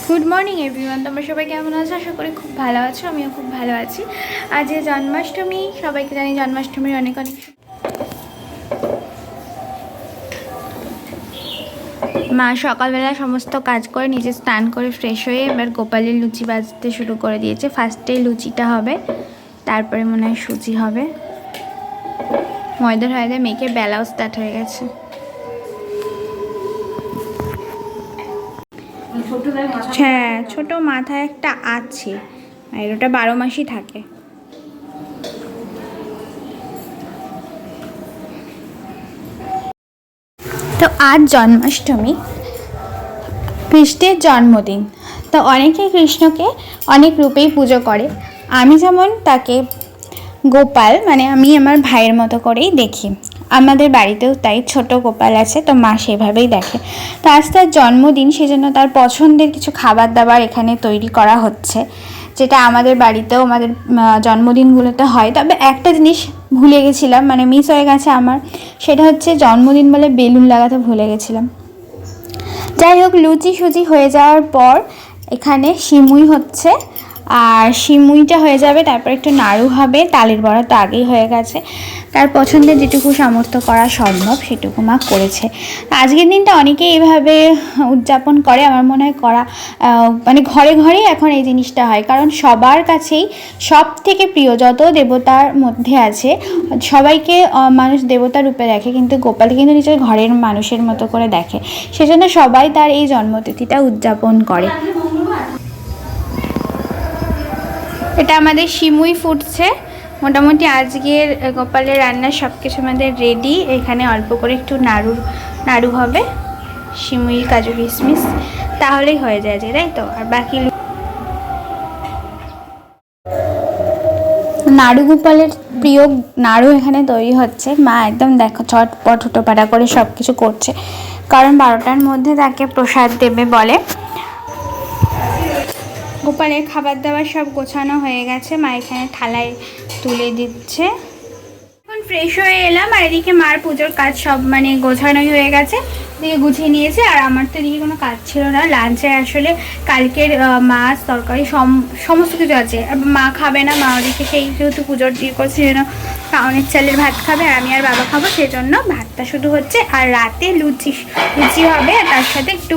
Good morning everyone, তোমরা সবাই কেমন আছো? আশা করি খুব ভালো আছো। আমিও খুব ভালো আছি। আজ জন্মাষ্টমী, সবাইকে জানি জন্মাষ্টমীর অনেক অনেক। মা সকালবেলা সমস্ত কাজ করে নিজে স্নান করে ফ্রেশ হয়ে এবার গোপালের লুচি বাজতে শুরু করে দিয়েছে। ফার্স্টেই লুচিটা হবে, তারপরে মনে হয় সুজি হবে। ময়দার হয়দা মেখে বেলাও স্টার্ট হয়ে গেছে। হ্যাঁ, ছোট মাথায় একটা আছে, আর ওটা 12 মাসই থাকে। তো আজ জন্মাষ্টমী, কৃষ্ণের জন্মদিন। তো অনেকে কৃষ্ণকে অনেক রূপেই পুজো করে। আমি যেমন তাকে গোপাল, মানে আমি আমার ভাইয়ের মতো করেই দেখি। আমাদের বাড়িতেও তাই ছোট গোপাল আছে, তো মা সেভাবেই দেখে। তো আজ তার জন্মদিন, সেজন্য তার পছন্দের কিছু খাবার দাবার এখানে তৈরি করা হচ্ছে, যেটা আমাদের বাড়িতেও আমাদের জন্মদিনগুলোতে হয়। তবে একটা জিনিস ভুলে গেছিলাম, মানে মিস হয়ে গেছে আমার, সেটা হচ্ছে জন্মদিন বলে বেলুন লাগাতে ভুলে গেছিলাম। যাই হোক, লুচি সুজি হয়ে যাওয়ার পর এখানে সিমুই হচ্ছে, আর সিমুইটা হয়ে যাবে, তারপর একটু নাড়ু হবে। তালের বড়া তো আগেই হয়ে গেছে। তার পছন্দের যেটুকু সামর্থ্য করা সম্ভব সেটুকু মা করেছে। আজকের দিনটা অনেকেই এইভাবে উদযাপন করে, আমার মনে হয় করা মানে ঘরে ঘরেই এখন এই জিনিসটা হয়, কারণ সবার কাছেই সব থেকে প্রিয় যত দেবতার মধ্যে আছে, সবাইকে মানুষ দেবতা রূপে দেখে, কিন্তু গোপাল কিন্তু নিজের ঘরের মানুষের মতো করে দেখে। সেজন্য সবাই তার এই জন্মতিথিটা উদযাপন করে। এটা আমাদের সিমুই ফুটছে। মোটামুটি আজকের গোপালের রান্নার সব কিছু আমাদের রেডি। এখানে অল্প করে একটু নাড়ু হবে, সিমুই কাজু কিশমিশ, তাহলেই হয়ে যায়, তাই তো। আর বাকি নাড়ু, গোপালের প্রিয় নাড়ু এখানে তৈরি হচ্ছে। মা একদম দেখো চটপট হুটোপাটা করে সব কিছু করছে, কারণ 12টার মধ্যে তাকে প্রসাদ দেবে বলে। গোপালের খাবার দাবার সব গোছানো হয়ে গেছে, মা এখানে থালায় তুলে দিচ্ছে। এখন ফ্রেশ হয়ে এলাম, আর এদিকে মার পুজোর কাজ সব মানে গোছানোই হয়ে গেছে, এদিকে গুছিয়ে নিয়েছে। আর আমার তো এদিকে কোনো কাজ ছিল না। লাঞ্চে আসলে কালকের মাছ তরকারি সমস্ত কিছু আছে। মা খাবে না, মা ওদিকে সেই যেহেতু পুজোর দিয়ে করছে, যেন কাউনের চালের ভাত খাবে, আর আমি আর বাবা খাবো, সেজন্য ভাতটা শুধু হচ্ছে। আর রাতে লুচি হবে, আর তার সাথে একটু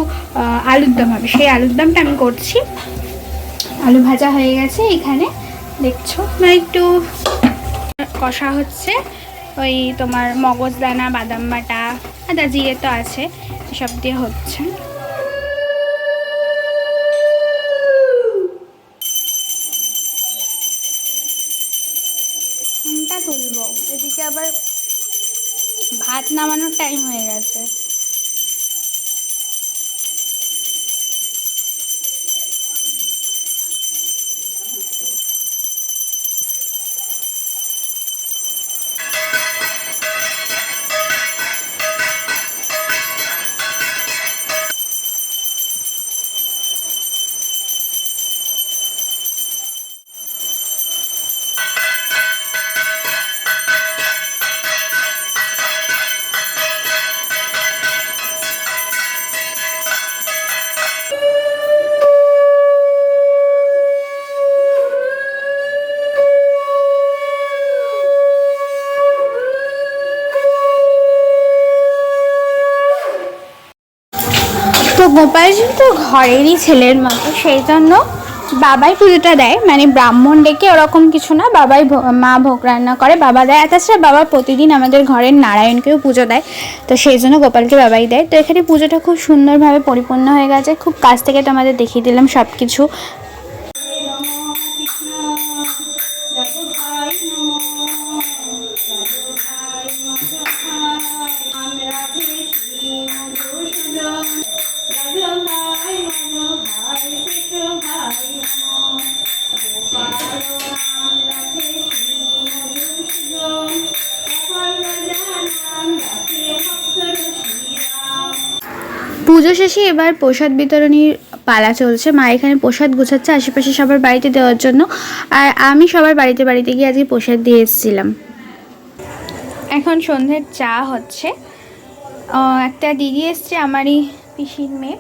আলুর দম হবে। সেই আলুর দমটা আমি করছি। আলু ভাজা হয়ে গেছে, এখানে দেখছো না, একটু কষা হচ্ছে। ওই তোমার মগজদানা, বাদাম বাটা, আদা জিরে তো আছে, এসব দিয়ে হচ্ছে। ফোনটা তুলবো, এদিকে আবার ভাত নামানোর টাইম হয়ে গেছে। তো গোপাল যেহেতু ঘরেরই ছেলের মতো, সেই জন্য বাবাই পুজোটা দেয়, মানে ব্রাহ্মণ ডেকে ওরকম কিছু না, বাবাই মা ভোগ রান্না করে, বাবা দেয়। আর তাছাড়া বাবা প্রতিদিন আমাদের ঘরের নারায়ণকেও পুজো দেয়, তো সেই জন্য গোপালকে বাবাই দেয়। তো এখানে পুজোটা খুব সুন্দরভাবে পরিপূর্ণ হয়ে গেছে। খুব কাছ থেকে তো আমাদের দেখিয়ে দিলাম সব কিছু। পুজো শেষে এবার প্রসাদ বিতরণীর পালা চলছে। মা এখানে প্রসাদ গোছাচ্ছে আশেপাশে সবার বাড়িতে দেওয়ার জন্য, আর আমি সবার বাড়িতে বাড়িতে গিয়ে আজকে প্রসাদ দিয়ে এসেছিলাম। এখন সন্ধ্যের চা হচ্ছে। একটা দিদি এসছে, আমারই পিসির মেয়ে,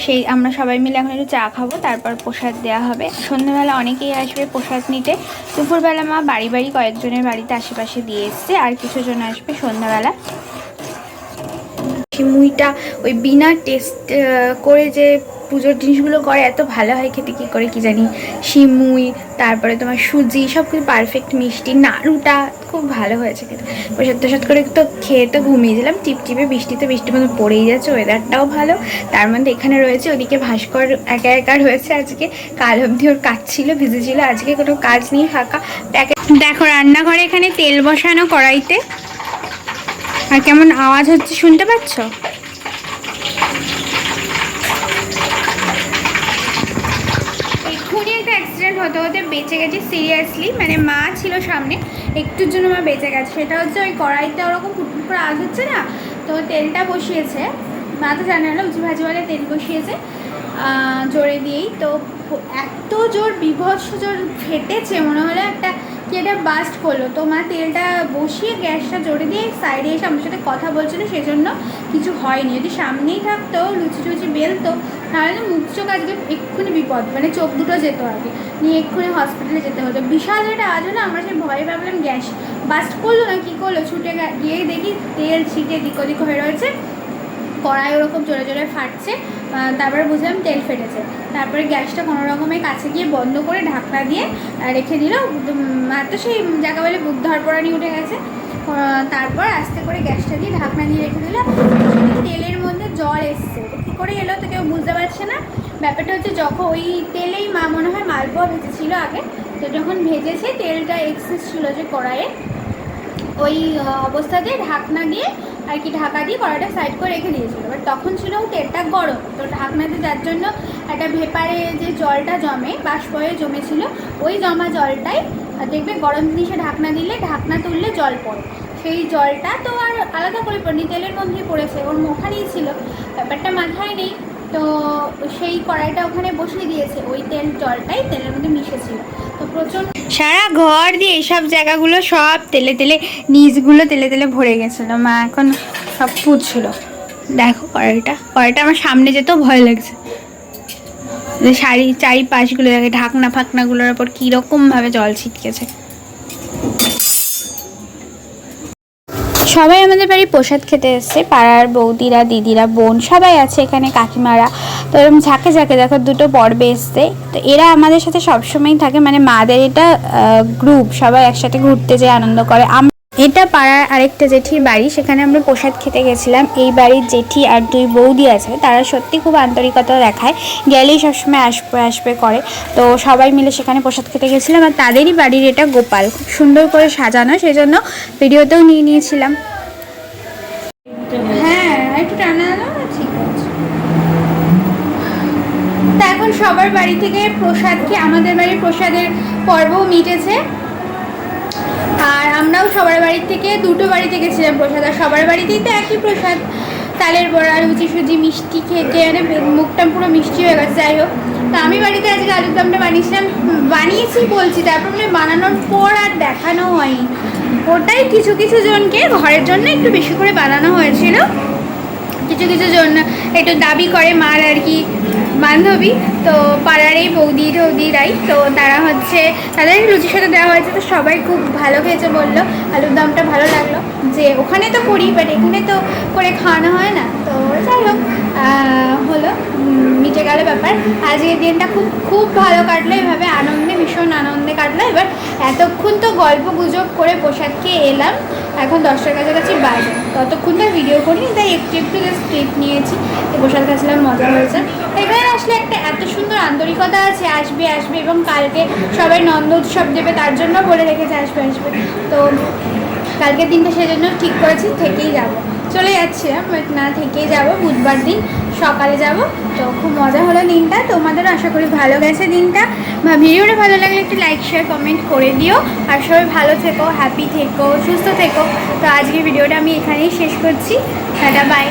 সেই আমরা সবাই মিলে এখন একটু চা খাবো, তারপর প্রসাদ দেওয়া হবে। সন্ধ্যাবেলা অনেকেই আসবে প্রসাদ নিতে। দুপুরবেলা মা বাড়ি বাড়ি কয়েকজনের বাড়িতে আশেপাশে দিয়ে এসছে, আর কিছু জন আসবে সন্ধ্যাবেলা। সিমুইটা ওই বিনা টেস্ট করে যে পুজোর জিনিসগুলো করে এত ভালো হয় খেতে, কী করে কি জানি। সিমুই, তারপরে তোমার সুজি, সব কিছু পারফেক্ট, মিষ্টি, নাড়ুটা খুব ভালো হয়েছে খেতে। প্রসাদ টসাদ করে তো খেয়ে তো ঘুমিয়ে গেলাম টিপটিপে, বৃষ্টিতে বৃষ্টির মতো পড়েই যাচ্ছে, ওয়েদারটাও ভালো। তার মধ্যে এখানে রয়েছে, ওদিকে ভাস্কর একা একা রয়েছে আজকে, কাল অবধি ওর কাজ ছিল, ভিজেছিল, আজকে কোনো কাজ নেই, ফাঁকা। দেখো রান্নাঘরে এখানে তেল বসানো কড়াইতে, আর কেমন আওয়াজ হচ্ছে শুনতে পাচ্ছ? এক্ষুনি একটা অ্যাক্সিডেন্ট হতে হতে বেঁচে গেছি সিরিয়াসলি, মানে মা ছিল সামনে, একটুর জন্য মা বেঁচে গেছে। সেটা হচ্ছে ওই কড়াইতে ওরকম ফুটফুট করে আওয়াজ হচ্ছে না, তো তেলটা বসিয়েছে, মা তো জানে না, উঁচু ভাজি বলে তেল বসিয়েছে জোরে দিয়েই, তো এত জোর বিভৎস জোর ফেটেছে, মনে হলো একটা কি এটা বাস্ট করলো। তো মা তেলটা বসিয়ে গ্যাসটা জোরে দিয়ে সাইডে এসে আমার সাথে কথা বলছিল, সেজন্য কিছু হয়নি। যদি সামনেই থাকতো লুচি টুচি বেলতো, তাহলে মুখ চোখ আজকে এক্ষুনি বিপদ, মানে চোখ দুটো যেত আগে, নিয়ে এক্ষুনি হসপিটালে যেতে হতো। বিশাল একটা আজ না, আমরা সেই ভয়ে ভাবলাম গ্যাস বাস্ট করলো না কি করলো, ছুটে গিয়ে দেখি তেল ছিটে দিক ওদিক হয়ে রয়েছে, কড়াই ওরকম জোরে জোরে ফাটছে। তারপরে বুঝলাম তেল ফেটেছে। তারপরে গ্যাসটা কোনো রকমের কাছে গিয়ে বন্ধ করে ঢাকনা দিয়ে রেখে দিল। আর তো সেই জায়গা বলে বুক ধরপড়ানি উঠে গেছে। তারপর আস্তে করে গ্যাসটা দিয়ে ঢাকনা দিয়ে রেখে দিল। তেলের মধ্যে জল এসছে, কী করে এলো তো কেউ বুঝতে পারছে না। ব্যাপারটা হচ্ছে যখন ওই তেলেই মা মনে হয় মালপোয়া ভেজেছিল আগে, তো যখন ভেজেছে তেলটা এক্সেস ছিল যে কড়াইয়ে, ওই অবস্থাতে ঢাকনা দিয়ে আর কি ঢাকা দিয়ে কড়াইটা সাইড করে রেখে দিয়েছিল। এবার তখন ছিল তেলটা গরম, তো ঢাকনাতে যার জন্য একটা ভেপারে যে জলটা জমে, বাষ্প হয়ে জমেছিল, ওই জমা জলটাই দেখবে গরম জিনিসে ঢাকনা দিলে, ঢাকনা তুললে জল পড়ে, সেই জলটা তো আর আলাদা করে পড়েনি, তেলের মধ্যেই পড়েছে, ওর ওখানেই ছিল, ব্যাপারটা মাথায় নেই। তো সেই কড়াইটা ওখানে বসিয়ে দিয়েছে, ওই জলটাই তেলের মধ্যে মিশেছিল। তো প্রচণ্ড সারা ঘর দিয়ে এইসব জায়গাগুলো সব তেলে তেলে, নিচগুলো তেলে তেলে ভরে গেছিলো। মা এখন সব পুড়ছিল। দেখো কড়াইটা আমার সামনে যেতেও ভয় লাগছে, চারিপাশগুলো দেখে ঢাকনা ফাকনাগুলোর ওপর কীরকমভাবে জল ছিটকেছে। সবাই আমাদের বাড়ি প্রসাদ খেতে এসছে, পাড়ার বৌদিরা, দিদিরা, বোন সবাই আছে এখানে, কাকিমারা। তো এরকম ঝাঁকে ঝাঁকে দেখো দুটো পর্বে এসছে। তো এরা আমাদের সাথে সবসময়ই থাকে, মানে মাদের এটা গ্রুপ, সবাই একসাথে ঘুরতে যায়, আনন্দ করে। এটা পাড়ার আরেকটা জেঠির বাড়ি, সেখানে আমরা প্রসাদ খেতে গেছিলাম। এই বাড়ির জেঠি আর দুই বৌদি আছে, তারা সত্যি খুব আন্তরিকতা দেখায়, গেলেই সবসময় আসবে আসবে করে। তো সবাই মিলে সেখানে প্রসাদ খেতে গেছিলাম, আর তাদেরই বাড়ির এটা গোপাল, খুব সুন্দর করে সাজানো, সেই জন্য ভিডিওতেও নিয়ে নিয়েছিলাম। হ্যাঁ একটু টানা ঠিক আছে। তা এখন সবার বাড়ি থেকে প্রসাদ খেয়ে আমাদের বাড়ির প্রসাদের পর্বও মিটেছে, আর আমরাও সবার বাড়ি থেকে দুটো বাড়িতে গেছিলাম প্রসাদ, আর সবার বাড়িতেই তো একই প্রসাদ, তালের বড়া, লুচি সুজি, মিষ্টি খেয়ে মানে মুখটা পুরো মিষ্টি হয়ে গেছে। যাই হোক, তা আমি বাড়িতে আজকে আলুর দমটা বানিয়েছি বলছি, তারপর মানে বানানোর পর আর দেখানো হয়নি। ওটাই কিছু কিছু জনকে ঘরের জন্য একটু বেশি করে বানানো হয়েছিল, কিছু কিছু জন একটু দাবি করে মার আর কি বান্ধবী, তো পাড়ার এই বৌদি টৌদিরাই, তো তারা হচ্ছে তাদের লুচির সাথে দেওয়া হয়েছে। তো সবাই খুব ভালো খেয়েছে, বললো আলুর দমটা ভালো লাগলো, যে ওখানে তো করি বাট এখানে তো করে খাওয়ানো হয় না। তো যাই হোক, হলো, মিটে গেল ব্যাপার। আজকের দিনটা খুব খুব ভালো কাটলো, এভাবে আনন্দে, ভীষণ আনন্দে কাটলো। এবার এতক্ষণ তো গল্প গুজব করে প্রসাদ খেয়ে এলাম, এখন 10টার কাছাকাছি বাজে, ততক্ষণ তো ভিডিও করিনি, তাই একটু একটু জাস্ট ক্লিপ নিয়েছি। প্রসাদ খাচ্ছিলাম, মজা হয়েছে। এখানে আসলে একটা এত সুন্দর আন্তরিকতা আছে, আসবে আসবে, এবং কালকে সবাই নন্দ উৎসব দেবে, তার জন্য বলে রেখেছে আসবে আসবে। তো কালকের দিনটা সেজন্য ঠিক করেছি থেকেই যাবো, চলে যাচ্ছিলাম বাট না থেকেই যাবো, বুধবার দিন সকালে যাব। তো খুব মজা হলো দিনটা, তোমাদেরও আশা করি ভালো গেছে দিনটা। ভিডিওটা ভালো লাগলে একটু লাইক শেয়ার কমেন্ট করে দিও, আর সবাই ভালো থেকো, হ্যাপি থেকো, সুস্থ থেকো। তো আজকের ভিডিওটা আমি এখানেই শেষ করছি, টাটা বাই।